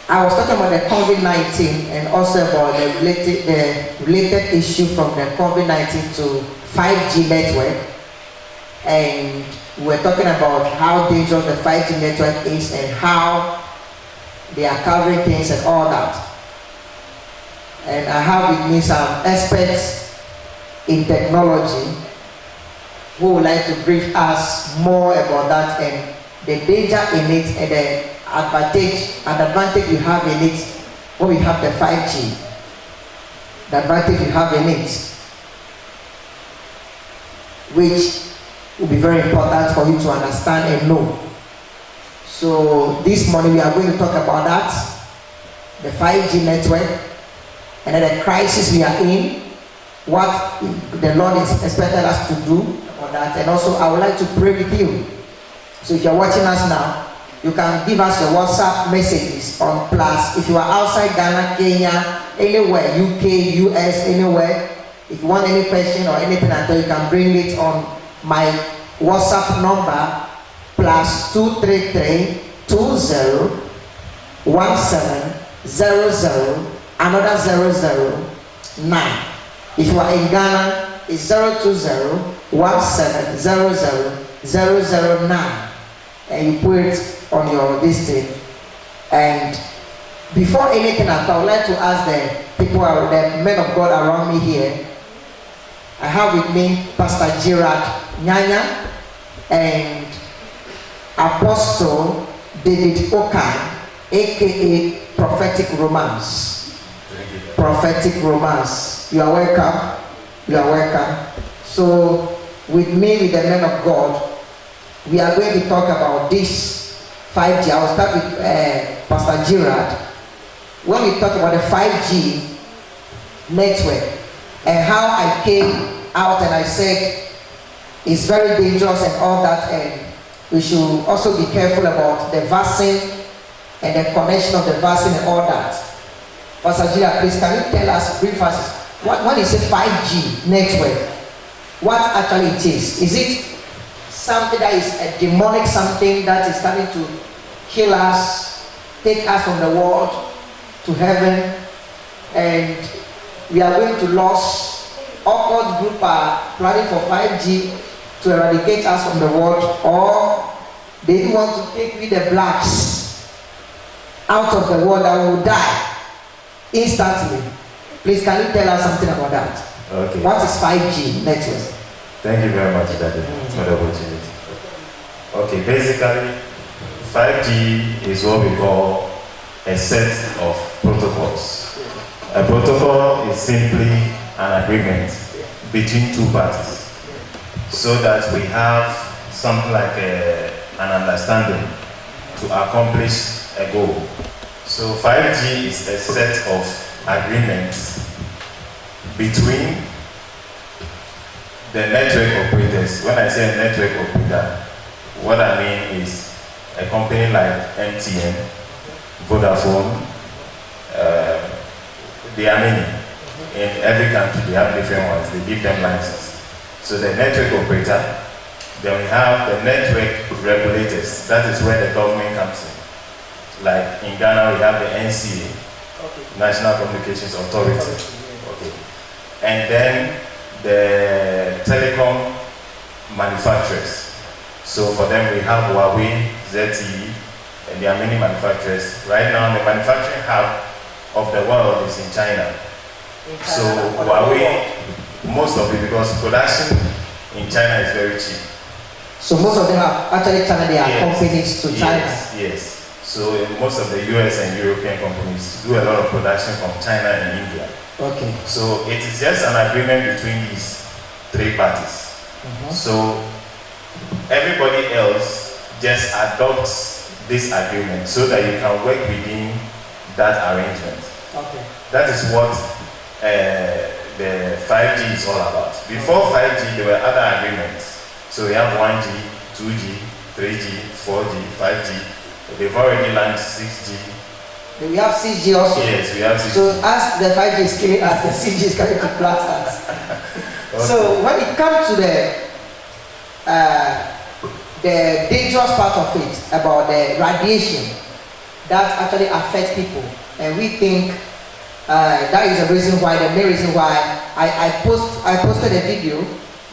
I was talking about the COVID-19 and also about the related issue from the COVID-19 to 5G network. And we're talking about how dangerous the 5G network is and how they are covering things and all that. And I have with me some experts in technology who would like to brief us more about that and the danger in it and the advantage you have in it when we have the 5G. The advantage you have in it, which will be very important for you to understand and know. So this morning we are going to talk about that, the 5G network, and then the crisis we are in, what the Lord is expecting us to do about that, and also I would like to pray with you. So if you're watching us now, you can give us your WhatsApp messages on plus. If you are outside Ghana, Kenya, anywhere, UK, US, anywhere, if you want any question or anything at all, you can bring it on my WhatsApp number plus 233 20 17 00 another 009. If you are in Ghana, it's 020 17 00 009. And you put it on your listing. And before anything else, I would like to ask the people, the men of God around me here. I have with me Pastor Gerard Nyanya and Apostle David Okan, aka Prophetic Romance. Prophetic Romance. You are welcome. You are welcome. So, with me, with the men of God, we are going to talk about this 5G. I will start with Pastor Gerard. When we talk about the 5G network and how I came out and I said it's very dangerous and all that, and we should also be careful about the vaccine and the connection of the vaccine and all that. Pastor Gerard, please can you tell us, brief us, what is a 5G network? What actually it is? Is it something that is a demonic something that is coming to kill us, take us from the world to heaven, and we are going to lose? Occult group are planning for 5G to eradicate us from the world, or they want to take with the blacks out of the world that will die instantly. Please, can you tell us something about that? Okay. What is 5G network? Thank you very much, Daddy, for the opportunity. Okay, basically, 5G is what we call a set of protocols. A protocol is simply an agreement between two parties, so that we have something like an understanding to accomplish a goal. So 5G is a set of agreements between the network operators. When I say a network operator, what I mean is a company like MTN, Vodafone, they are many. In every country they have different ones, they give them licenses. So the network operator, then we have the network regulators, that is where the government comes in. Like in Ghana we have the NCA, National Communications Authority. Okay. And then the telecom manufacturers. So for them we have Huawei, ZTE, and there are many manufacturers. Right now the manufacturing hub of the world is in China. So Huawei, most of it, because production in China is very cheap. So most of them are actually China, they are companies to China. Yes. So most of the US and European companies do a lot of production from China and India. Okay. So it is just an agreement between these three parties. So everybody else just adopts this agreement so that you can work within that arrangement. Okay. That is what the 5G is all about. Before 5G, there were other agreements. So we have 1G, 2G, 3G, 4G, 5G. They've already launched 6G. We have 6G also. Yes, we have 6G. So as the 5G is killing us, the 6G is coming to blast us. Okay. So when it comes to the dangerous part of it, about the radiation, that actually affect people, and we think that is the reason why, the main reason why I posted a video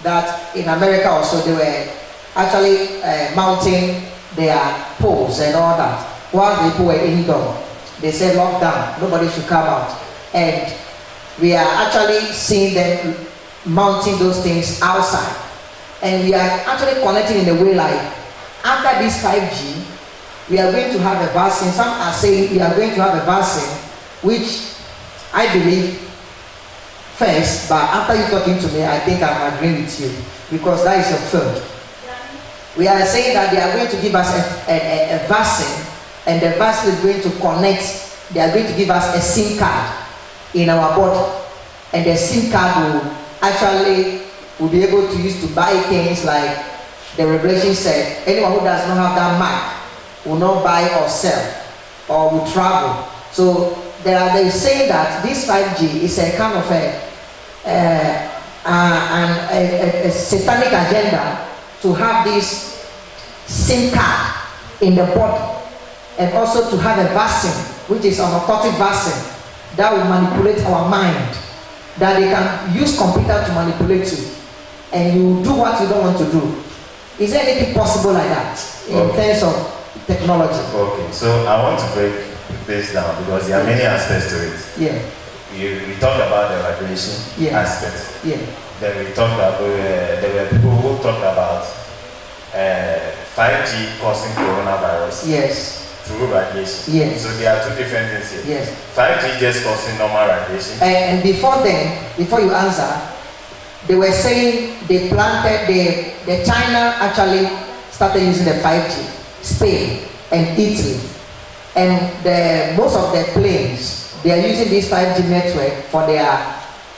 that in America also they were actually mounting their poles and all that while people were indoor. They said lockdown, nobody should come out, and we are actually seeing them mounting those things outside, and we are actually connecting in a way like after this 5G we are going to have a vaccine. Some are saying we are going to have a vaccine, which I believe first, but after you talking to me, I think I'm agreeing with you, because that is your field. We are saying that they are going to give us a vaccine, and the vaccine is going to connect, they are going to give us a SIM card in our body, and the SIM card will actually be able to use to buy things like the Revelation said, anyone who does not have that mark will not buy or sell or will travel. So they're saying that this 5G is a kind of a satanic agenda to have this SIM card in the body, and also to have a vaccine, which is an occultic vaccine that will manipulate our mind, that they can use computer to manipulate you, and you do what you don't want to do. Is there anything possible like that in terms of technology? Okay, so I want to break this down because there are many aspects to it. Yeah. We talked about the radiation aspect. Yeah. Then we talked about there were people who talked about 5G causing coronavirus. Yes. Through radiation. Yes. So there are two different things here. Yes. 5G just causing normal radiation. And before then, before you answer, they were saying they planted the China actually started using the 5G, Spain and Italy, and most of the planes, they are using this 5G network for their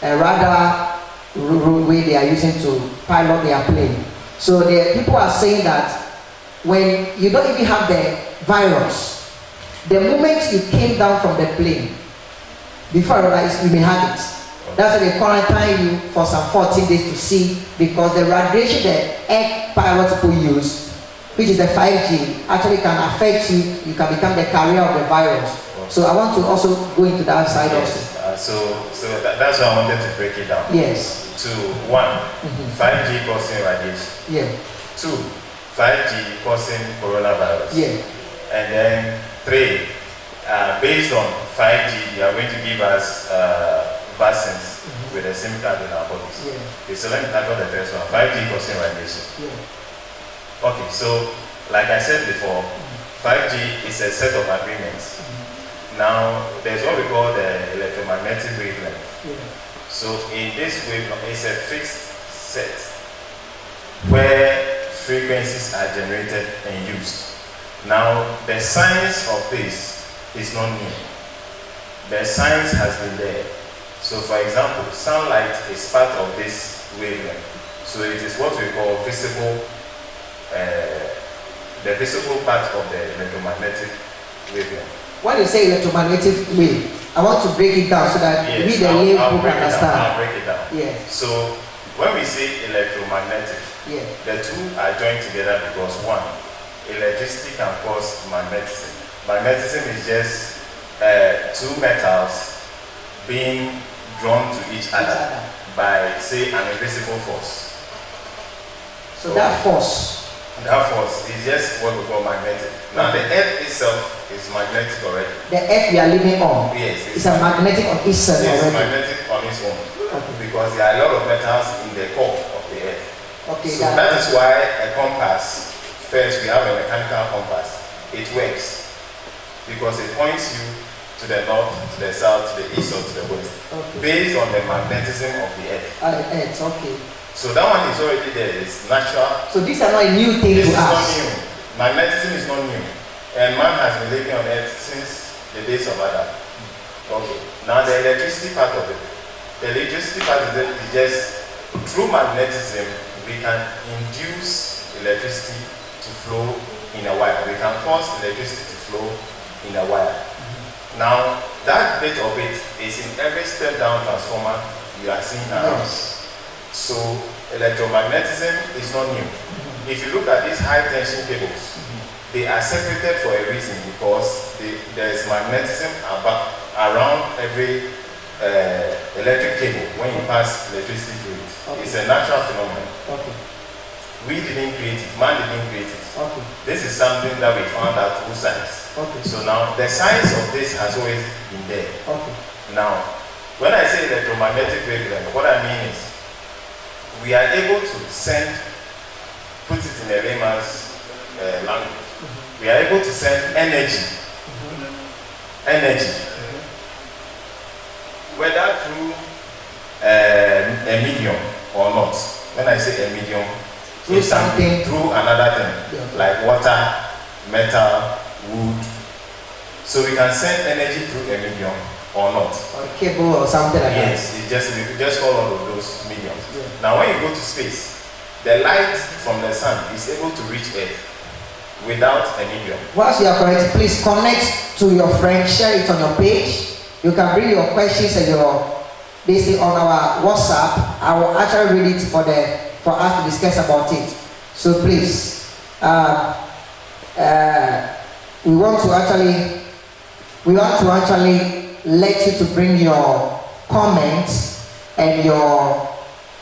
radar way they are using to pilot their plane. So the people are saying that when you don't even have the virus, the moment you came down from the plane, before you realize you may have it. That's why they quarantine you for some 14 days to see, because the radiation the air pilot people use, which is the 5G, actually can affect you. You can become the carrier of the virus. So I want to also go into that side also. So that's why I wanted to break it down. Yes. To 1, 5G causing radiation. Yeah. 2, 5G causing coronavirus. Yeah. And then 3, based on 5G, they are going to give us vaccines with a SIM card in our bodies. Yeah. Okay, so let me tackle the first one. 5G causing radiation. Yeah. Okay, so like I said before, 5G is a set of agreements. Now, there's what we call the electromagnetic wavelength. Yeah. So in this wavelength, it's a fixed set where frequencies are generated and used. Now, the science of this is not new. The science has been there. So for example, sunlight is part of this wavelength. So it is what we call visible, the visible part of the electromagnetic wavelength. When you say electromagnetic wave, I want to break it down so that we the lay people understand. I'll break it down. Yeah. So when we say electromagnetic, the two are joined together because 1, electricity can cause magnetism. Magnetism is just two metals being drawn to each other by, say, an invisible force. So that force is just what we call magnetic. Now the earth itself is magnetic already. The earth we are living on, yes, it's a magnetic on itself already. It's magnetic on its own. Okay. Because there are a lot of metals in the core of the earth. Okay. So that is why a compass, first we have a mechanical compass. It works because it points you to the north, to the south, to the east, or to the west, based on the magnetism of the earth. Earth, okay. So that one is already there. It's natural. So these are not a new thing to us. This is not new. Magnetism is not new, and man has been living on earth since the days of Adam. Okay. Now the electricity part of it. The electricity part is just through magnetism we can induce electricity to flow in a wire. We can cause electricity to flow in a wire. Now that bit of it is in every step down transformer you are seeing now. Yes. So electromagnetism is not new. If you look at these high tension cables, they are separated for a reason, because there is magnetism around every electric cable when you pass electricity through it. Okay. It's a natural phenomenon. Okay. We didn't create it, man didn't create it. Okay. This is something that we found out through science. Okay. So now the science of this has always been there. Okay. Now, when I say electromagnetic wavelength, what I mean is we are able to put it in a layman's language. We are able to send energy, whether through a medium or not. When I say a medium, through something, through another thing, like water, metal, wood. So we can send energy through a medium or not. Or a cable or something like that. Yes, we just call all of those mediums. Yeah. Now when you go to space, the light from the sun is able to reach Earth without a medium. Once you are correct, please connect to your friend, share it on your page. You can bring your questions and this on our WhatsApp. I will actually read it for us to discuss about it. So please, we want to actually let you to bring your comments and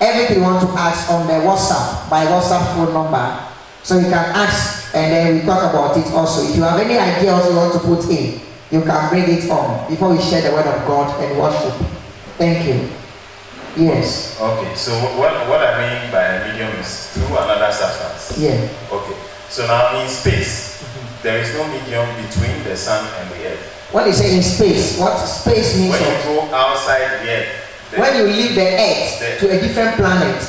everything you want to ask on the WhatsApp by WhatsApp phone number. So you can ask and then we talk about it also. If you have any idea also you want to put in, you can bring it on before we share the word of God and worship. Thank you. Yes. Okay, so what I mean by a medium is through another substance. Yeah. Okay, so now in space, there is no medium between the sun and the earth. What you say in space? What space means? When you go outside the earth. When you leave the earth to a different planet.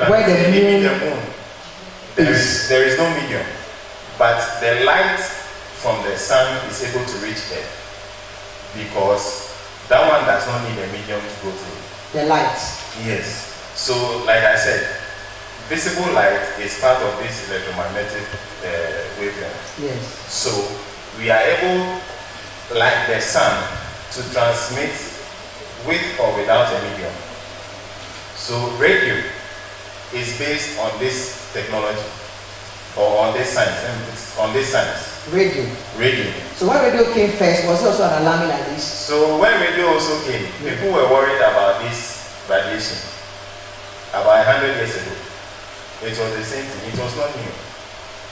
Where the moon there is no medium. But the light from the sun is able to reach earth. Because that one does not need a medium to go through. The light. Yes. So, like I said, visible light is part of this electromagnetic wavelength. Yes. So, we are able, like the sun, to transmit with or without a medium. So, radio is based on this technology or on this science. Radio. So when radio came first, was it also an alarm like this? So when radio also came, people were worried about this radiation. About 100 years ago, it was the same thing. It was not new.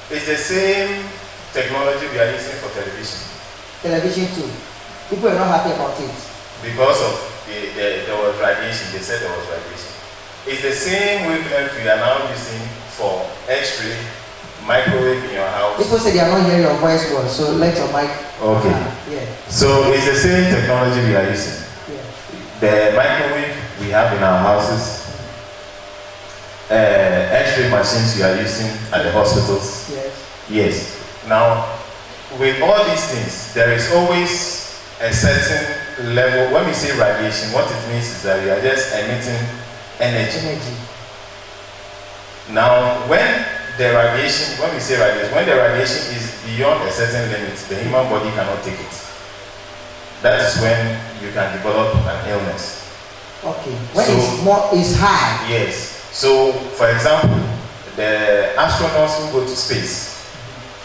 It's the same technology we are using for television. Television too. People are not happy about it. Because of there was radiation. They said there was radiation. It's the same wavelength we are now using for X-ray, microwave in your house. People say they are not hearing your voice well, so let your mic. Okay. Yeah. So it's the same technology we are using. Yeah. The microwave we have in our houses, X-ray machines we are using at the hospitals. Yes. Yes. Now, with all these things, there is always a certain level. When we say radiation, what it means is that we are just emitting energy. Now, when the radiation is beyond a certain limit, the human body cannot take it. That is when you can develop an illness. Okay. When it's high. Yes. So, for example, the astronauts who go to space,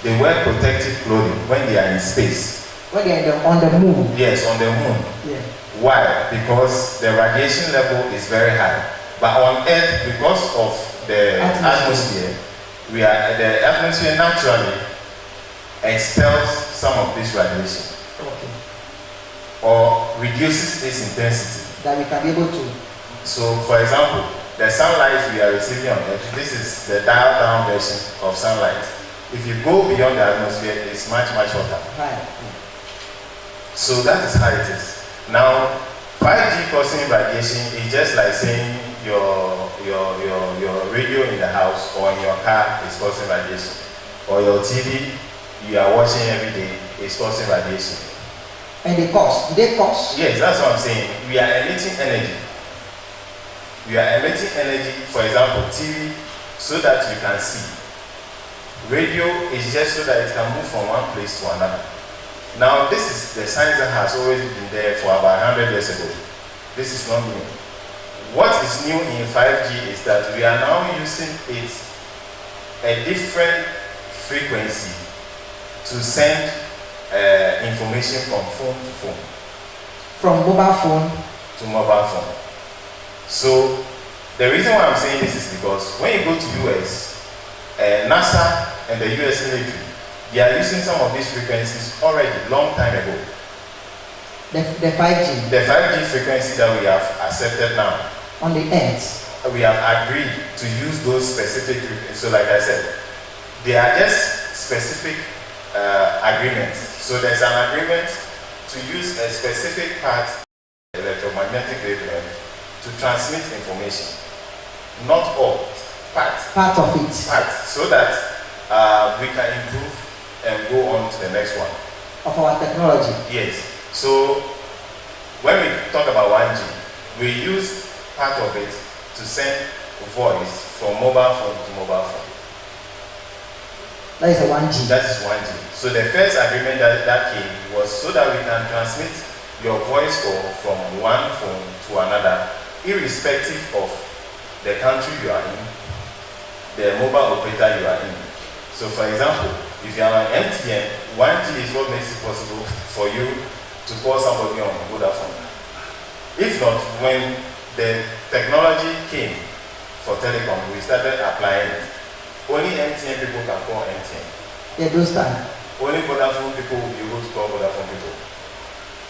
they wear protective clothing when they are in space. When they are on the moon. Yes, on the moon. Yeah. Why? Because the radiation level is very high. But on Earth, because of the atmosphere, the atmosphere naturally expels some of this radiation. Okay. Or reduces its intensity. That we can be able to. So, for example, the sunlight we are receiving on Earth, this is the dialed down version of sunlight. If you go beyond the atmosphere, it's much, much hotter. Right. So that is how it is. Now, 5G causing radiation is just like saying your radio in the house or in your car is causing radiation. Or your TV you are watching every day is causing radiation. And they cause? Do they cause? Yes, that's what I'm saying. We are emitting energy. We are emitting energy, for example, TV, so that you can see. Radio is just so that it can move from one place to another. Now, this is the science that has always been there for about 100 years ago. This is not new. What is new in 5G is that we are now using it a different frequency to send information from phone to phone. From mobile phone to mobile phone. So the reason why I'm saying this is because when you go to US, NASA and the US military, they are using some of these frequencies already long time ago. The 5G. The 5G frequency that we have accepted now. On the earth. We have agreed to use those specific frequencies. So like I said, they are just specific agreements. So there's an agreement to use a specific part of the electromagnetic wavelength to transmit information. Not all, part of it. So that we can improve and go on to the next one. Of our technology. Yes. So when we talk about 1G, we use part of it to send voice from mobile phone to mobile phone. That is a 1G. That is 1G. So the first agreement that came was so that we can transmit your voice call from one phone to another, irrespective of the country you are in, the mobile operator you are in. So for example, if you are on MTN, 1G is what makes it possible for you to call somebody on Vodafone. If not, when the technology came for telecom, we started applying it. Only MTN people can call MTN. Yeah, those time. Only Vodafone people will be able to call Vodafone people.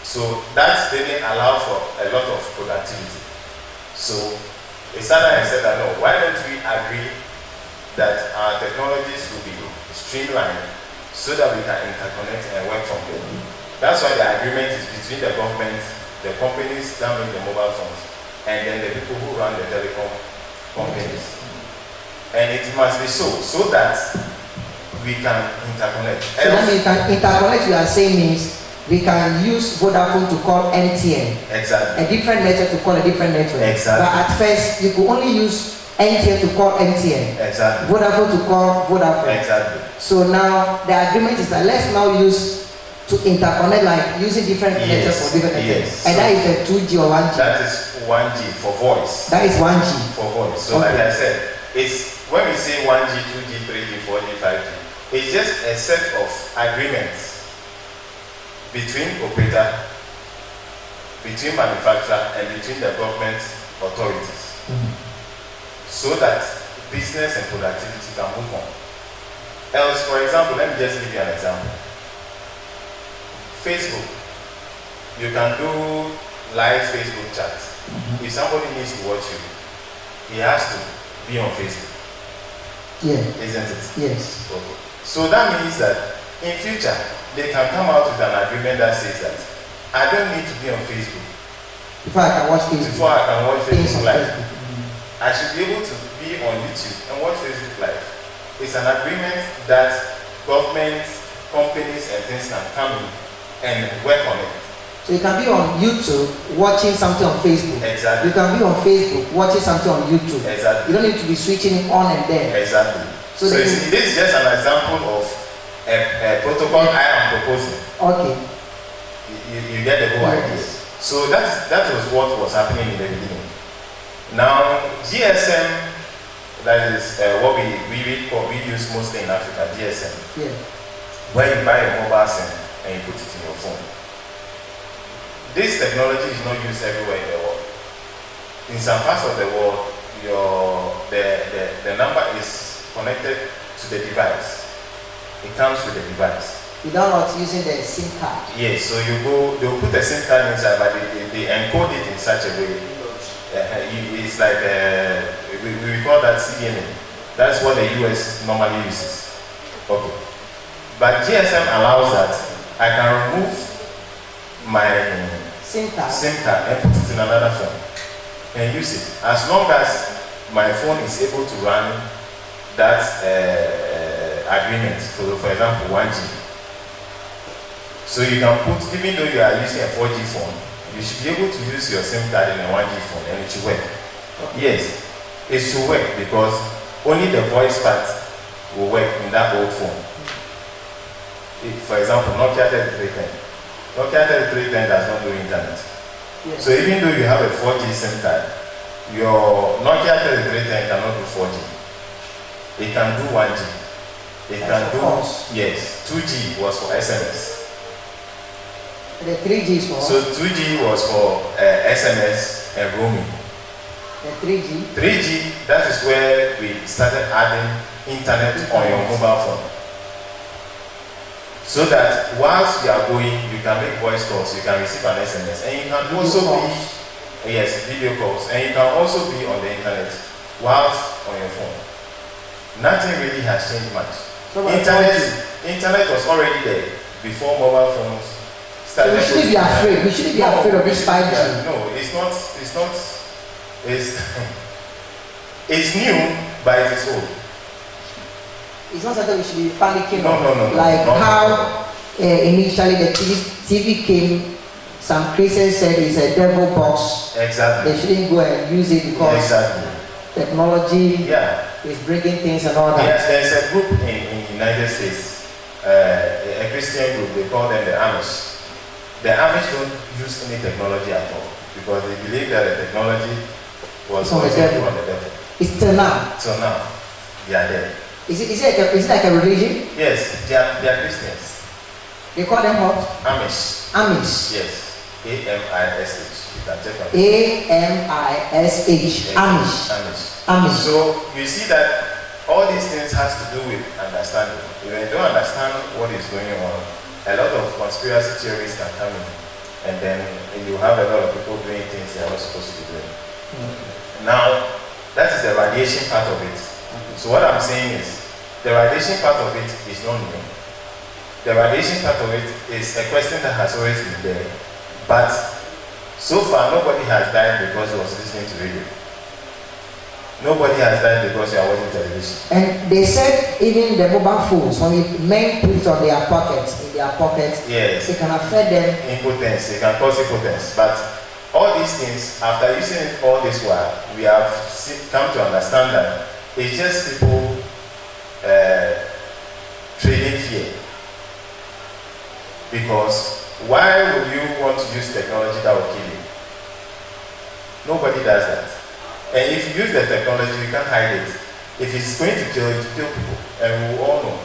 So that didn't allow for a lot of productivity. So Isana said that no, why don't we agree that our technologies will be streamlined so that we can interconnect and work from there. That's why the agreement is between the government, the companies that make the mobile phones, and then the people who run the telecom companies. And it must be so that we can interconnect. So that we can interconnect, you are saying means we can use Vodafone to call MTN. Exactly. A different network to call a different network. Exactly. But at first, you could only use MTN to call MTN. Exactly. Vodafone to call Vodafone. Exactly. So now the agreement is that let's now use to interconnect, like using different networks for different networks. Yes. And that is the 2G or 1G. That is 1G for voice. That is 1G. For voice. So Okay. like I said, it's when we say 1G, 2G, 3G, 4G, 5G, it's just a set of agreements between operator, between manufacturer, and between the government authorities. So that business and productivity can move on. Else, for example, let me just give you an example. Facebook, you can do live Facebook chats. If somebody needs to watch you, he has to be on Facebook. Yeah. Isn't it? Yes. Okay. So that means that in future, they can come out with an agreement that says that I don't need to be on Facebook. Before I can watch Facebook. Before I can watch Things Facebook on live. Facebook. I should be able to be on YouTube and watch Facebook live. It's an agreement that governments, companies, and things can come in and work on it. So you can be on YouTube watching something on Facebook. Exactly. You can be on Facebook watching something on YouTube. Exactly. You don't need to be switching it on and there. Exactly. So you see, this is just an example of a protocol I am proposing. Okay. You get the whole idea. So that was what was happening in the beginning. Now GSM, that is what we use mostly in Africa, GSM. Yeah. Where you buy a mobile SIM and you put it in your phone. This technology is not used everywhere in the world. In some parts of the world, the number is connected to the device. It comes with the device. Without not using the SIM card. Yes, so they'll put a SIM card inside, but they encode it in such a way. It's like, we call that CDMA. That's what the US normally uses. Okay. But GSM allows that I can remove my SIM card and put it in another phone and use it. As long as my phone is able to run that agreement, for example, 1G. So you can put, even though you are using a 4G phone, you should be able to use your SIM card in a 1G phone and it should work. Yes, it should work because only the voice part will work in that old phone. For example, Nokia 3310. Nokia 3310 does not do internet. Yes. So even though you have a 4G SIM card, your Nokia 3310 cannot do 4G. It can do 1G. It That's can for do, calls. yes, 2G was for SMS. The 3G is for So 2G was for SMS and roaming. the 3G. 3G, that is where we started adding internet on your mobile phone. So that whilst you are going, you can make voice calls, you can receive an SMS, and you can also be, yes, video calls, and you can also be on the internet whilst on your phone. Nothing really has changed much. So Internet was already there before mobile phones started. So we shouldn't be afraid. We shouldn't be afraid of this 5G. No, it's not. It's new, but it is old. It's not something we should be panicking No. Like No. how initially the TV came, some Christians said it's a devil box. Exactly. They shouldn't go and use it because Exactly. technology is breaking things and all that. Yes, there's a group in the United States, a Christian group, they call them the Amish. The Amish don't use any technology at all because they believe that the technology was on the devil. It's till now. So now, they are there. Is it like a religion? Yes, they are Christians. They call them what? Amish. Amish. Yes. A-M-I-S-H. You can check on it. A-M-I-S-H. Amish. Amish. So you see that all these things has to do with understanding. If you don't understand what is going on, a lot of conspiracy theories can come in, and then you have a lot of people doing things they are not supposed to be doing. Now, that is the radiation part of it. So what I'm saying is, the radiation part of it is not new. The radiation part of it is a question that has always been there, but so far nobody has died because he was listening to radio. Nobody has died because you are watching television. And they said even the mobile phones, when men put it on their pockets, yes, it can affect them. Impotence, it can cause impotence. But all these things, after using it all this while, we have come to understand that it's just people trading fear. Because why would you want to use technology that will kill you? Nobody does that. And if you use the technology, you can't hide it. If it's going to kill you, to kill people. And we all know.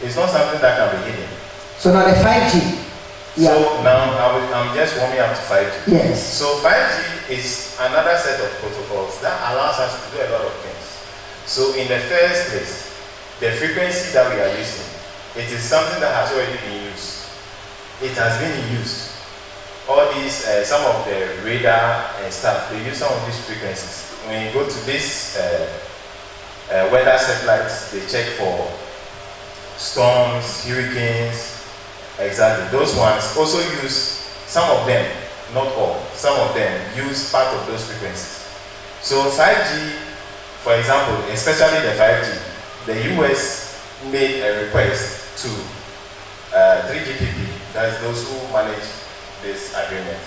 It's not something that can be hidden. So now the 5G. So now I'm just warming up to 5G. Yes. So 5G is another set of protocols that allows us to do a lot of things. So in the first place, the frequency that we are using, it is something that has already been used. It has been in use. All these, some of the radar and stuff, they use some of these frequencies. When you go to these weather satellites, they check for storms, hurricanes, exactly. Those ones also use, some of them, not all, some of them use part of those frequencies. So 5G, for example, especially the 5G, the US made a request to 3GPP, that's those who manage this agreement,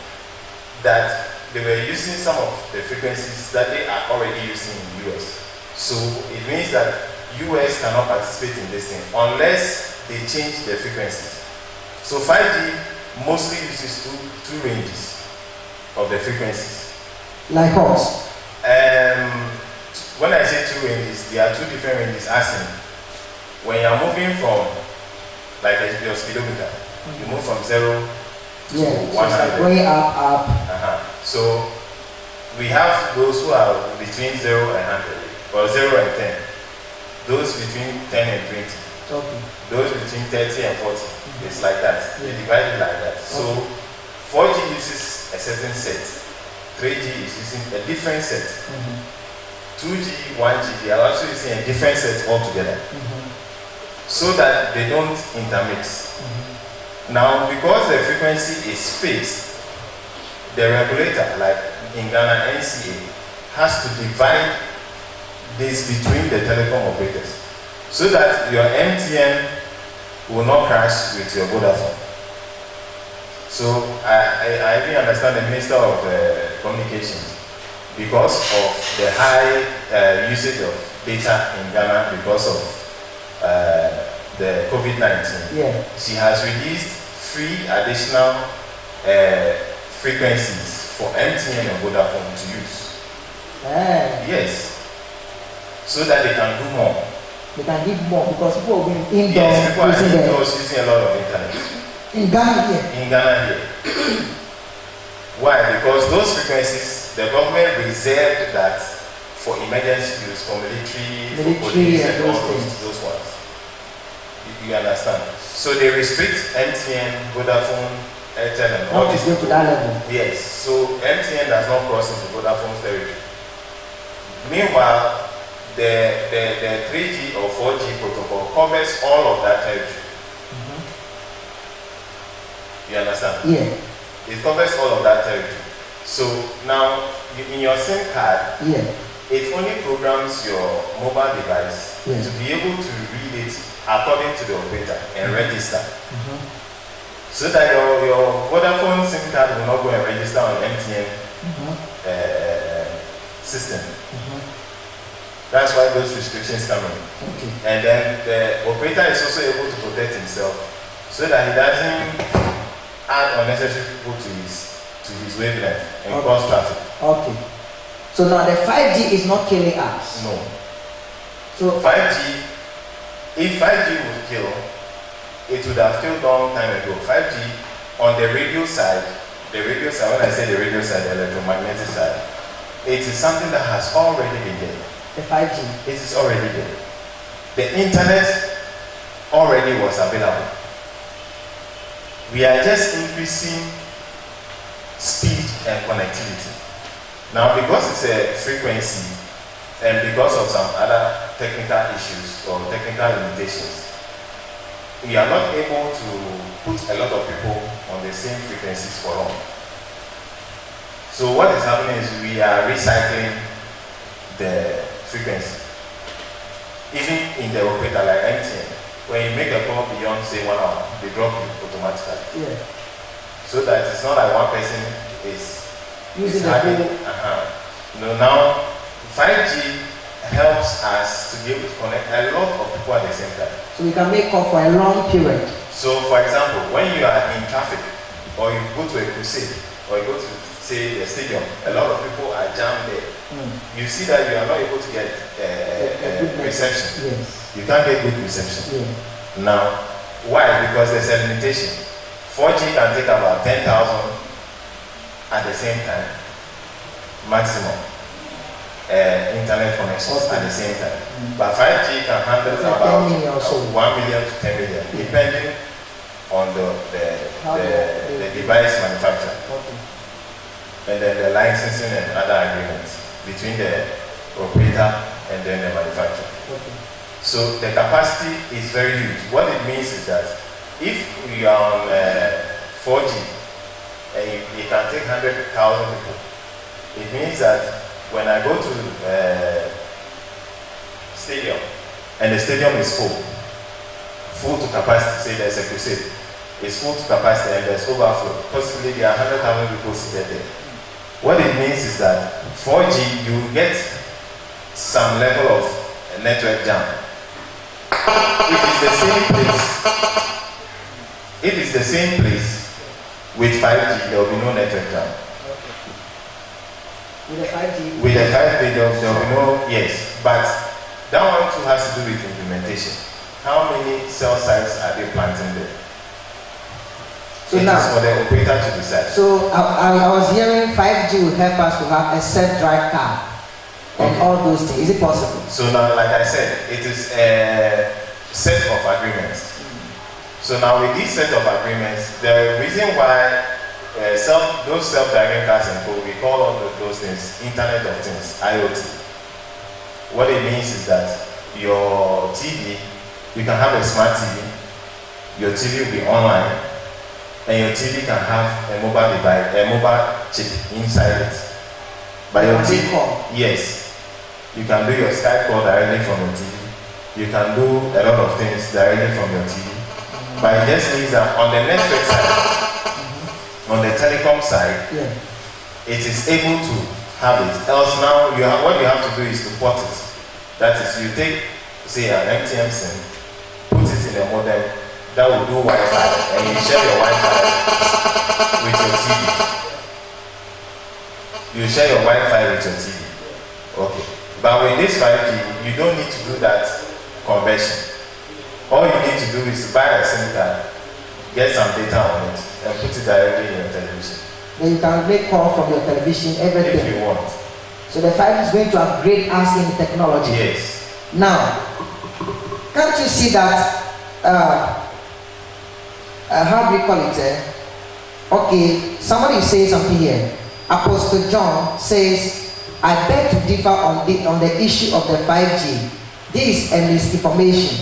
that they were using some of the frequencies that they are already using in the US. So it means that US cannot participate in this thing unless they change the frequencies. So 5G mostly uses two ranges of the frequencies. Like what? When I say two ranges, there are two different ranges. As in, when you are moving from, like your speedometer, you move from 0 to 100. So it's like going up. So we have those who are between 0 and 100, or 0 and 10. Those between 10 and 20. Okay. Those between 30 and 40. It's like that. They divide it like that. So 4G uses a certain set. 3G is using a different set. 2G, 1G, they are also using a different set altogether. So that they don't intermix. Now, because the frequency is fixed, the regulator, like in Ghana, NCA, has to divide this between the telecom operators so that your MTN will not crash with your Vodafone. So I really understand the Minister of Communications, because of the high usage of data in Ghana because of the COVID-19. Yeah. She has released 3 additional frequencies for MTN and Vodafone to use. Yes. So that they can do more. They can give more because people will be indoors. Yes, people are indoors using a lot of internet. In Ghana here. In Ghana here. Why? Because those frequencies, the government reserved that for emergency use, for military for police, and all those ones. You understand? So they restrict MTN, Vodafone, Airtel, and all these. Go to that level. Yes. So MTN does not cross into Vodafone's territory. Meanwhile, the 3G or 4G protocol covers all of that territory. You understand? Yeah. It covers all of that territory. So now, in your SIM card, it only programs your mobile device to be able to read it according to the operator and register. So that your Vodafone SIM card will not go and register on MTN system. That's why those restrictions come in. And then the operator is also able to protect himself so that he doesn't add unnecessary people to his wavelength and cause traffic. Okay. So now the 5G is not killing us. No. So 5G, if 5G would kill, it would have killed long time ago. 5G on the radio side, when I say the radio side, the electromagnetic side, it is something that has already been there. The 5G. It is already there. The internet already was available. We are just increasing speed and connectivity. Now, because it's a frequency and because of some other technical issues or technical limitations, we are not able to put a lot of people on the same frequencies for long. So what is happening is we are recycling the frequency. Even in the operator like MTN, when you make a call beyond say 1 hour, they drop you automatically. Yeah. So that it's not like one person is using having. No, now 5G helps us to be able to connect a lot of people at the same time. So we can make call for a long period. So for example, when you are in traffic, or you go to a crusade, or you go to say the stadium, a lot of people are jammed there. You see that you are not able to get reception. Yes. You can't get good reception. Yeah. Now, why? Because there's a limitation. 4G can take about 10,000 at the same time, maximum internet connections at the same time. But 5G can handle about 1 million to 10 million, depending on the device manufacturer. And then the licensing and other agreements between the operator and then the manufacturer. So the capacity is very huge. What it means is that if we are on 4G and you can take 100,000 people, it means that when I go to stadium and the stadium is full to capacity, say there's a crusade, it's full to capacity and there's overflow, possibly there are 100,000 people seated there. What it means is that 4G, you get some level of network jam. If it's the same place with 5G, there will be no network jam. With the 5G? With the 5G, there will be no, yes. But that one too has to do with implementation. How many cell sites are they planting there? So it is for the operator to decide. So I was hearing 5G will help us to have a self-drive car and all those things. Is it possible? So now, like I said, it is a set of agreements. So now with this set of agreements, the reason why those self-driving cars and co, we call all those things Internet of Things, IoT. What it means is that your TV, you can have a smart TV, your TV will be online, and your TV can have a mobile device, a mobile chip inside it. But your TV, yes, you can do your Skype call directly from your TV. You can do a lot of things directly from your TV. But it just means that on the network side, on the telecom side, it is able to have it. Else now, what you have to do is to port it. That is, you take, say, an MTN SIM, put it in a modem that will do Wi-Fi, and you share your Wi-Fi with your TV. You share your Wi-Fi with your TV. Okay. But with this 5G, you don't need to do that conversion. All you need to do is to buy a SIM card, get some data on it, and put it directly in your television. Then you can make call from your television, everything. If you want. So the 5G is going to upgrade us in technology. Yes. Now, can't you see that? How do we call it? Okay, somebody is saying something here. Apostle John says, "I beg to differ on the issue of the 5G. This is a misinformation.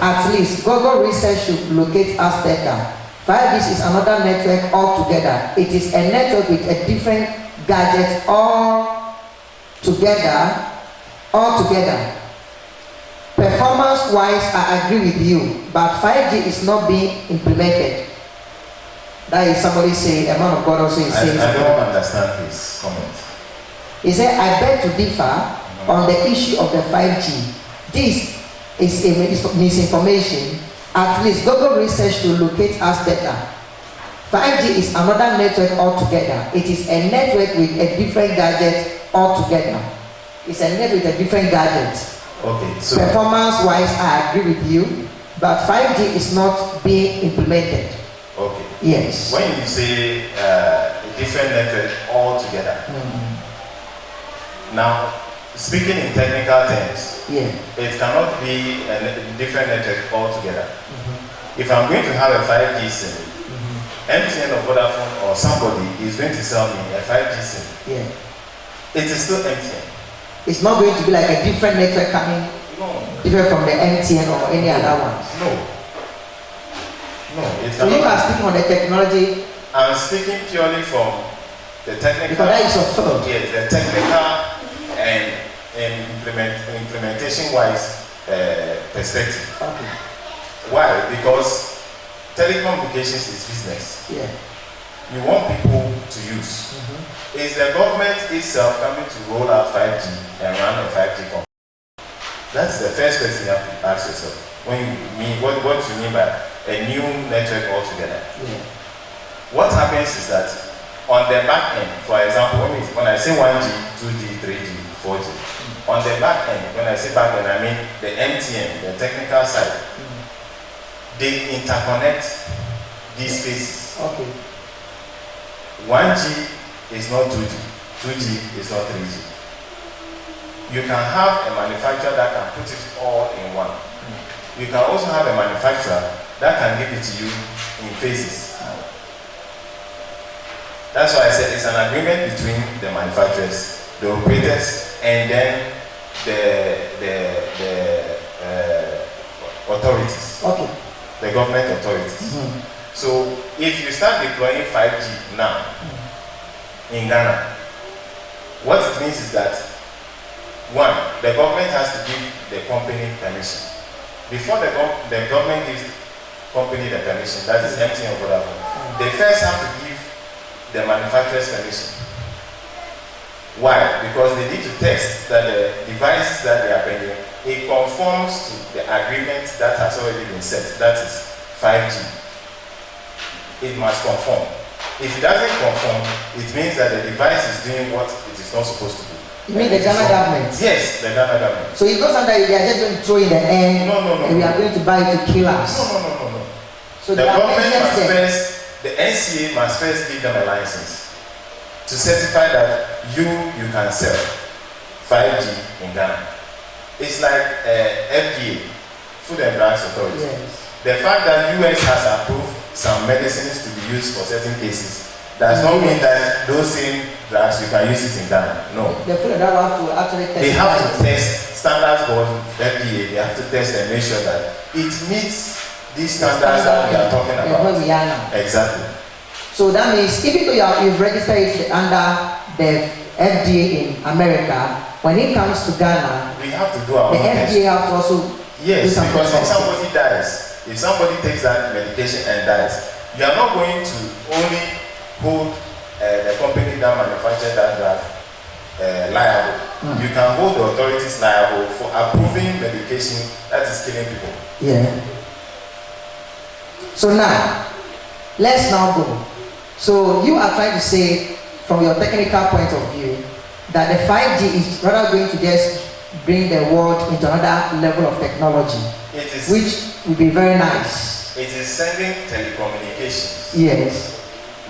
At least Google research should locate us better. 5G is another network altogether. It is a network with a different gadget altogether. Performance-wise, I agree with you, but 5G is not being implemented." That is somebody saying, a man of God also is saying. I don't understand his comment. He said, "I beg to differ on the issue of the 5G. This is a misinformation. At least Google research to locate us better. 5G is another network altogether. It is a network with a different gadget altogether. It's a network with a different gadget." Okay, so performance-wise, I agree with you, but 5G is not being implemented. okay. Yes. When you say a different network altogether, now speaking in technical terms, Yeah. it cannot be a different network altogether. If I'm going to have a 5G SIM, MTN or Vodafone or somebody is going to sell me a 5G SIM. Yeah. It is still MTN. It's not going to be like a different network coming No. different from the MTN or any other ones. No. No. It So you are speaking on the technology. I'm speaking purely from the technical. Because that is your field. Yes, the technical and implementation-wise perspective. Okay. Why? Because telecommunications is business. Yeah. You want people to use. Is the government itself coming to roll out 5G and run a 5G company? That's the first question you have to ask yourself. When you mean what you mean by a new network altogether? Yeah. What happens is that on the back end, for example, when I say 1G, 2G, 3G, 4G, on the back end, when I say back end, I mean the MTN, the technical side. They interconnect these spaces. Okay. 1G is not 2G, 2G is not 3G. You can have a manufacturer that can put it all in one. You can also have a manufacturer that can give it to you in phases. That's why I said it's an agreement between the manufacturers, the operators, and then the authorities. Okay. The government authorities. So if you start deploying 5G now in Ghana, what it means is that one, the government has to give the company permission. Before the government gives company the permission, that is MTN or Vodafone, they first have to give the manufacturer's permission. Why? Because they need to test that the devices that they are bringing, it conforms to the agreement that has already been set, that is 5G. It must conform. If it doesn't conform, it means that the device is doing what it is not supposed to do. You mean the Ghana government? Yes, the Ghana government. So it's not something they are just going to throw in the air. No. And we are going to buy it to kill us. No. So The government must there. first, the NCA must first give them a license to certify that you can sell 5G in Ghana. It's like FDA, Food and Drugs Authority. Yes. The fact that US has approved some medicines to be used for certain cases does not mean that those same drugs you can use it in Ghana. No. The food that have to actually test. They have to test standards board FDA. They have to test and make sure that it meets these standards that we are talking about. Where we are now. Exactly. So that means even though you've registered it under the FDA in America, when it comes to Ghana, We have to do our the own test. FDA have to also do Yes, some because if testing. somebody dies, if somebody takes that medication and dies, you are not going to only hold the company that manufactured that drug liable. You can hold the authorities liable for approving medication that is killing people. Yeah. So now, let's now go. So you are trying to say, from your technical point of view, that the 5G is rather going to just bring the world into another level of technology, which would be very nice. It is sending telecommunications. Yes.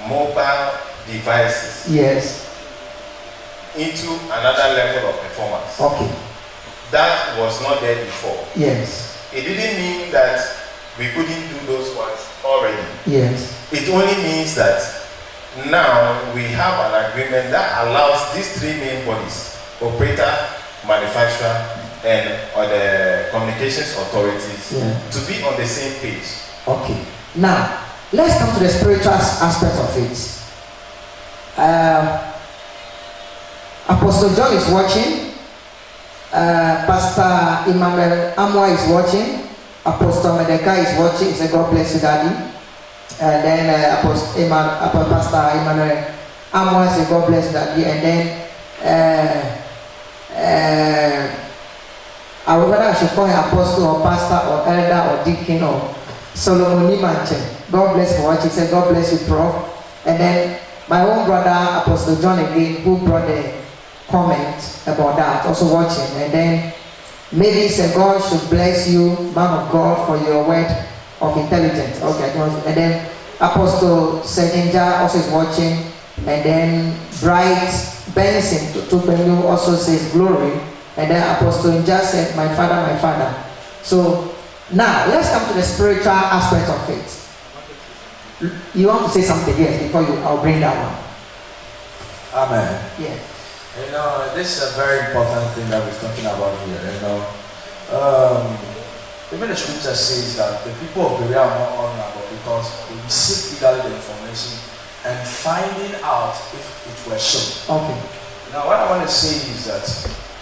Mobile devices. Yes. Into another level of performance. Okay. That was not there before. Yes. It didn't mean that we couldn't do those ones already. Yes. It only means that now we have an agreement that allows these three main bodies, operator, manufacturer, and the communications authorities, to be on the same page. Okay. Now, let's come to the spiritual aspect of it. Apostle John is watching. Pastor Emmanuel Amwa is watching. Apostle Medeka is watching. He said, God bless you, Daddy. And then Pastor Emmanuel Amwa said, God bless you, Daddy. And then I would rather I should call him apostle or pastor or elder or deacon or Solomon Nimanche. God bless you for watching. He said, God bless you, Prof. And then my own brother, Apostle John again, who brought the comment about that, also watching. And then maybe he said, God should bless you, man of God, for your word of intelligence. Okay. And then Apostle Sejenja also is watching. And then Bright Benson Tupenu also says glory. And then Apostle Inja said, my father. So now let's come to the spiritual aspect of it. You want to say something? Yes, before I'll bring that one. Amen. Yeah. You know, this is a very important thing that we're talking about here. You know, even the scripture says that the people of Berea are not honorable because they seek eagerly the information and finding out if it were so. Okay. Now, what I want to say is that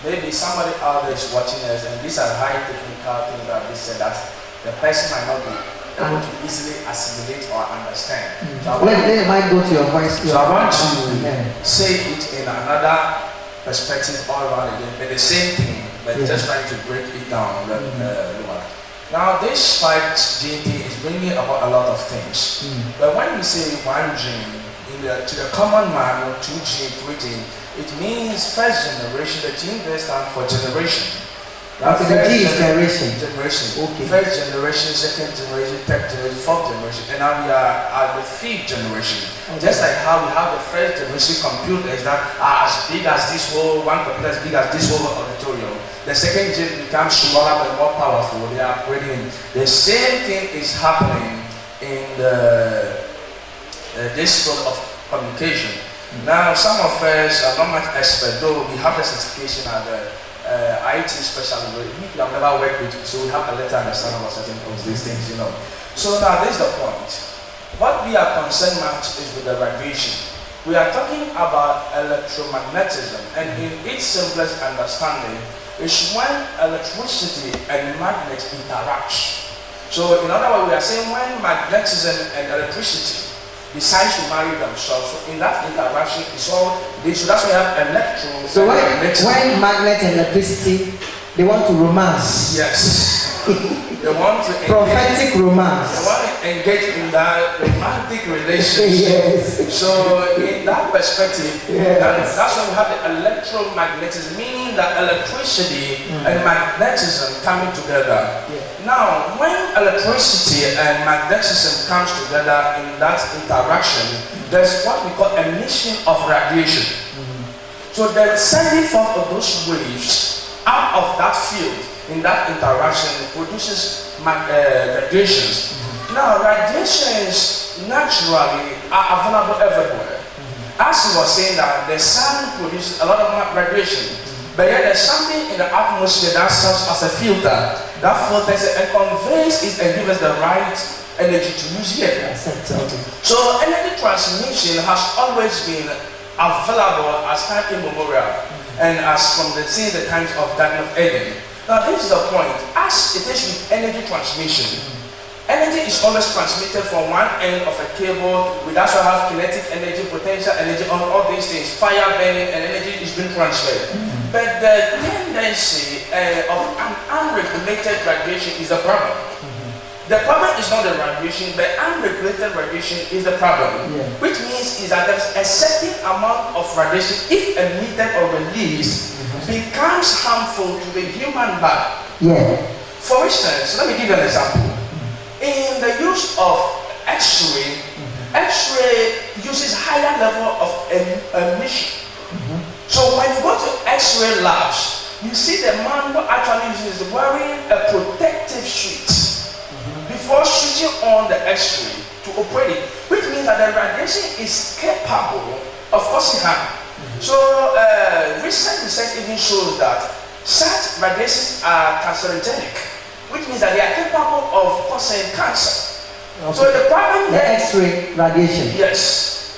maybe somebody out there is watching us, and these are high technical things that we said that the person might not be able to easily assimilate or understand. So let might go to your voice. So I want to say it in another perspective all around again, but the same thing, but just trying to break it down. Now this 5G thing is bringing about a lot of things. But when we say 1G, to the common man, 2G, 3G, it means first generation. The G there stands for generation. Okay, the G is generation. Okay. First generation, second generation, third generation, fourth generation, and now we are at the fifth generation. Okay. Just like how we have the first generation computers that are as big as this whole, one computer as big as this whole auditorium. The second gen becomes smaller but more powerful. They are upgrading. The same thing is happening in this sort of communication. Now, some of us are not much expert, though we have the certification at the IT specialist. We have never worked with, so we have a little understanding about certain things, these things, you know. So now, this is the point. What we are concerned much is with the radiation. We are talking about electromagnetism, and in its simplest understanding, is when electricity and magnet interact. So, in other words, we are saying when magnetism and electricity decide to marry themselves, so in that interaction, it's all so that's why we have electrons. So when magnet and electricity, they want to romance. Yes. They want to prophetic romance. They want to engage in that romantic relationship. Yes. So in that perspective, that's why we have the electromagnetism, meaning that electricity and magnetism coming together. Now, when electricity and magnetism comes together in that interaction, there's what we call emission of radiation. So the sending forth of those waves out of that field in that interaction produces radiations. Now, radiations naturally are available everywhere. As he was saying that the sun produces a lot of radiation, but yet there's something in the atmosphere that serves as a filter. That filters it and conveys it and gives us the right energy to use here. So energy transmission has always been available as time immemorial, and as from the times of Garden of Eden. Now this is the point. As it is with energy transmission, energy is always transmitted from one end of a cable. We also have kinetic energy, potential energy, on all these things, fire burning, and energy is being transferred. But the tendency of an unregulated radiation is the problem. The problem is not the radiation, but unregulated radiation is the problem. Which means is that there's a certain amount of radiation, if emitted or released becomes harmful to the human body. Yeah. For instance, let me give you an example. In the use of X-ray, X-ray uses higher level of emission. So when you go to X-ray labs, you see the man who actually is wearing a protective suit before switching on the X-ray to operate it, which means that the radiation is capable of causing harm. So recent research even shows that such radiations are carcinogenic, which means that they are capable of causing cancer. Okay. So the problem the here, X-ray radiation. yes,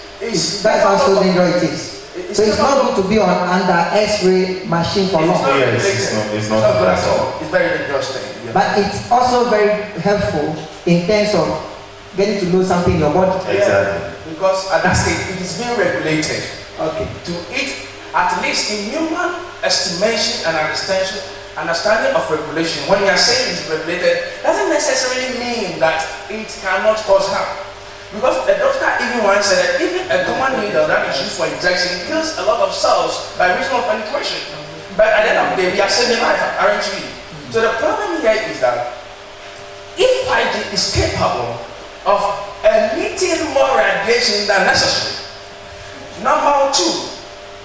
That's how so dangerous it is. So it's not good to be on under X-ray machine for long. Yes, it's not good at at all. all. It's very dangerous thing. Yeah. But it's also very helpful in terms of getting to know something in your body. Exactly. Because at that stage it is being regulated. Okay. To it, at least in human estimation and understanding of regulation, when you are saying it's regulated, doesn't necessarily mean that it cannot cause harm. Because the doctor even once said that even a common needle that is used for injection kills a lot of cells by reason of penetration. But at the end of the day, we are saving life, aren't we? So the problem here is that if 5G is capable of emitting more radiation than necessary, number two,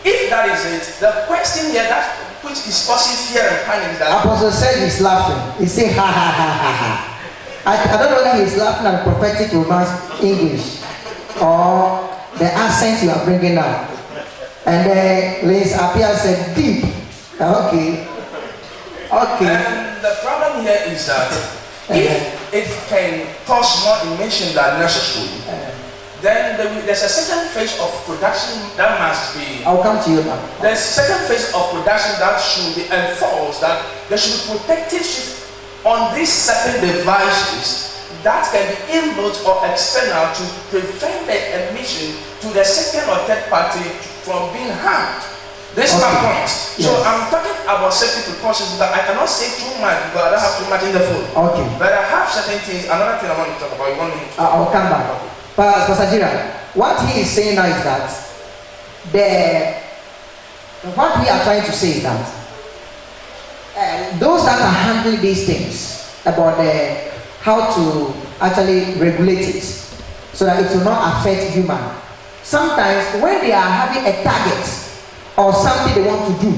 if that is it, the question here that which is causing fear and panic is that Apostle said he's laughing. He said ha ha ha ha ha. I don't know whether he's laughing at prophetic romance English or the accent you are bringing out. And then Liz Apia said deep. Okay. Okay. And the problem here is that if it can cause more emission than necessary, then there's a second phase of production that must be. I'll come to you now. There's a second phase of production that should be enforced, that there should be protective sheets on these certain devices that can be inbuilt or external to prevent the emission to the second or third party from being harmed. This is my point. Yes. So I'm talking about safety precautions, but I cannot say too much because I don't have too much in the phone. Okay. But I have certain things. Another thing I want to talk about. You want me to I'll come back. Pastor Jira, what he is saying now is that what we are trying to say is that those that are handling these things about how to actually regulate it so that it will not affect human. Sometimes when they are having a target or something they want to do,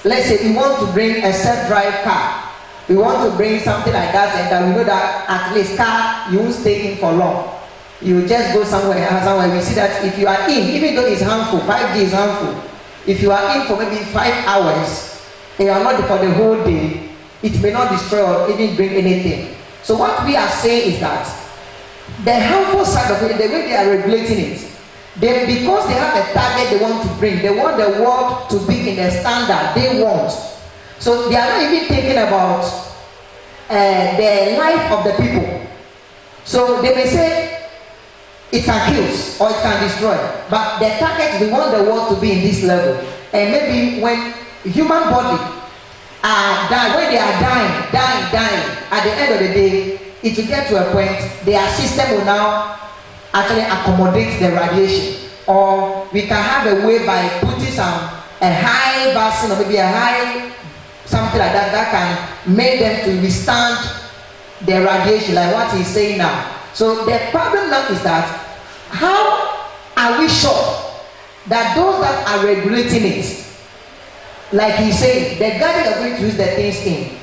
let's say we want to bring a self-drive car, we want to bring something like that, and we know that at least car you won't stay in for long. You just go somewhere. We see that if you are in, even though it's harmful, 5G is harmful. If you are in for maybe 5 hours, and you are not for the whole day, it may not destroy or even bring anything. So what we are saying is that the harmful side of it, the way they are regulating it, because they have a target they want to bring, they want the world to be in a standard they want. So they are not even thinking about the life of the people. So they may say it can kill or it can destroy, but the target we want the world to be in this level. And maybe when human body are dying, when they are dying, at the end of the day, it will get to a point their system will now actually accommodate the radiation, or we can have a way by putting a high vaccine or maybe a high something like that that can make them to withstand the radiation, like what he's saying now. So the problem now is that how are we sure that those that are regulating it, like he said, the garden are going to use the things in,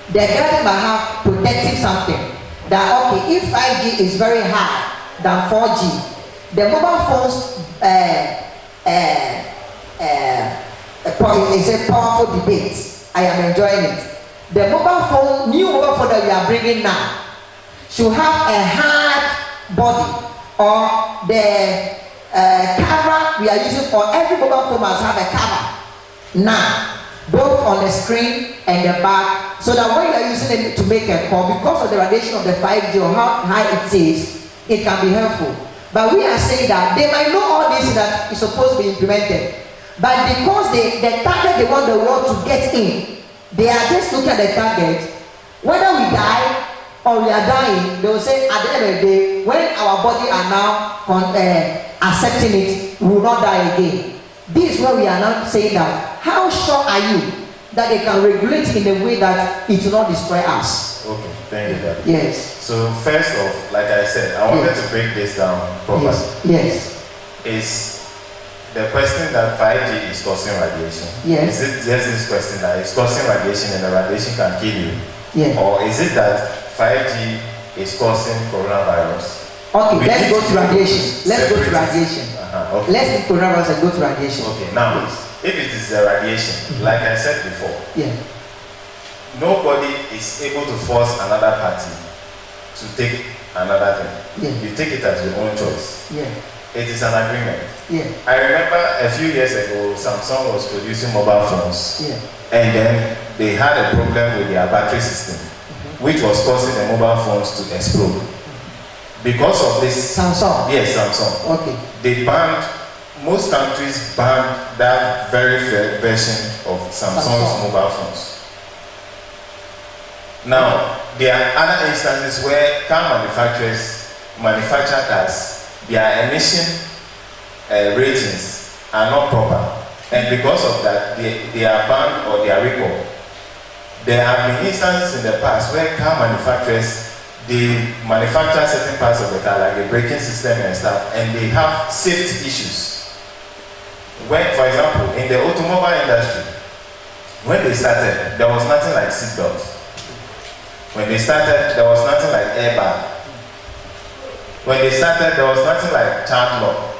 the garden might have protective something that okay, if 5G is very high than 4G, the mobile phones is a powerful debate. I am enjoying it. The mobile phone, new mobile phone that we are bringing now should have a hard body, or the cover we are using for every mobile phone must have a cover now, both on the screen and the back, so that when you are using it to make a call, because of the radiation of the 5G or how high it is, it can be helpful. But we are saying that they might know all this that is supposed to be implemented, but because the target they want the world to get in, they are just looking at the target. Whether we die or we are dying, they will say at the end of the day, when our body are now accepting it, we will not die again. This is where we are now saying that how sure are you that they can regulate in a way that it will not destroy us? Okay, thank you, Daddy. Yes. So first off, like I said, I wanted to break this down properly. Yes. Is the question that 5G is causing radiation? Yes. Is it just this question that it's causing radiation and the radiation can kill you? Yeah. Or is it that 5G is causing coronavirus? Okay, let's go to radiation. Let's go to radiation. Okay. Let's leave coronavirus and go to radiation. Okay, now, if it is the radiation, like I said before, yeah, nobody is able to force another party to take another thing. Yeah. You take it as your own choice. Yeah. It is an agreement. Yeah. I remember a few years ago, Samsung was producing mobile phones. Yeah. And then they had a problem with their battery system, which was causing the mobile phones to explode. Because of this, Samsung. Yes, Samsung. Okay. They banned, most countries banned that very version of Samsung's mobile phones. Now, there are other instances where car manufacturers manufacture cars, their emission ratings are not proper, and because of that, they are banned or they are recalled. There have been instances in the past where car manufacturers, they manufacture certain parts of the car, like the braking system and stuff, and they have safety issues. When, for example, in the automobile industry, when they started, there was nothing like seatbelts. When they started, there was nothing like airbag. When they started, there was nothing like child lock.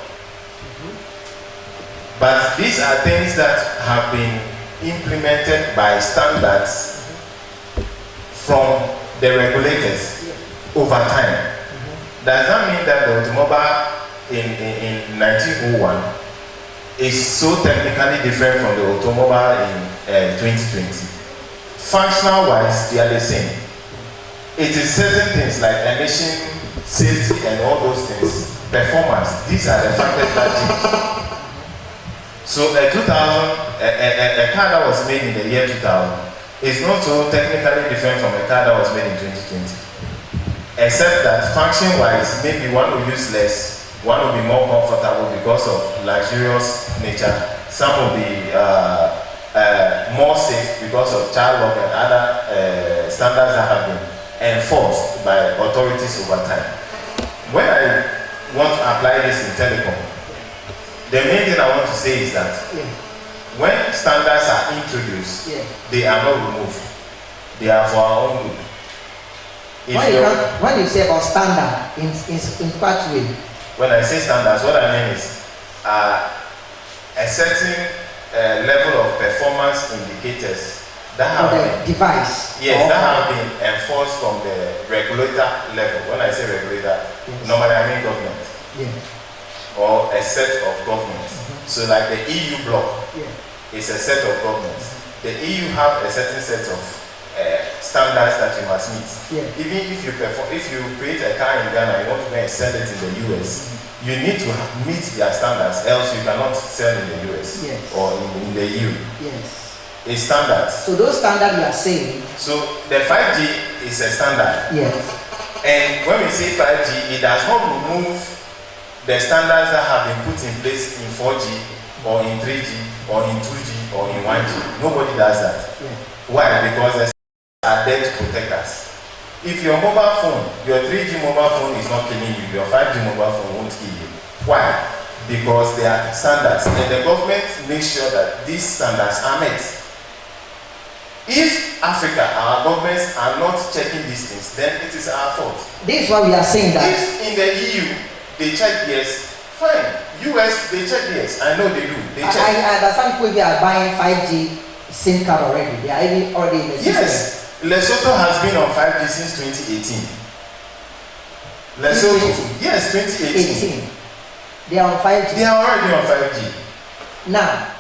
But these are things that have been implemented by standards from the regulators over time. Does that mean that the automobile in 1901 is so technically different from the automobile in 2020? Functional wise, they are the same. It is certain things like emission, safety, and all those things, performance. These are the factors that change. So a car that was made in the year 2000 is not so technically different from a car that was made in 2020. Except that function-wise, maybe one will use less, one will be more comfortable because of luxurious nature. Some will be more safe because of child lock and other standards that have been enforced by authorities over time. When I want to apply this in telecom, the main thing I want to say is that when standards are introduced, they are not removed. They are for our own good. When you say about standard, in what way? When I say standards, what I mean is a certain level of performance indicators that have been device. Yes, that have been enforced from the regulator level. When I say regulator, normally I mean government. Or a set of governments. So like the EU bloc is a set of governments. The EU have a certain set of standards that you must meet. Even if you create a car in Ghana and you want to go and sell it in the US, you need to meet their standards, else you cannot sell in the US or in the EU. It's standards. So those standards you are saying. So the 5G is a standard. And when we say 5G, it does not remove the standards that have been put in place in 4G or in 3G or in 2G or in 1G. Nobody does that. Why? Because the standards are there to protect us. If your mobile phone, your 3G mobile phone is not killing you, your 5G mobile phone won't kill you. Why? Because they are standards, and the government makes sure that these standards are met. If Africa, our governments are not checking these things, then it is our fault. This is why we are saying that. If in the EU they check yes, fine. US they check yes. I know they do. They check. I understand people they are buying 5G SIM card already. They are already in the system. Yes, Lesotho has been on 5G since 2018. Lesotho, yes, 2018. They are on 5G. They are already on 5G. Now,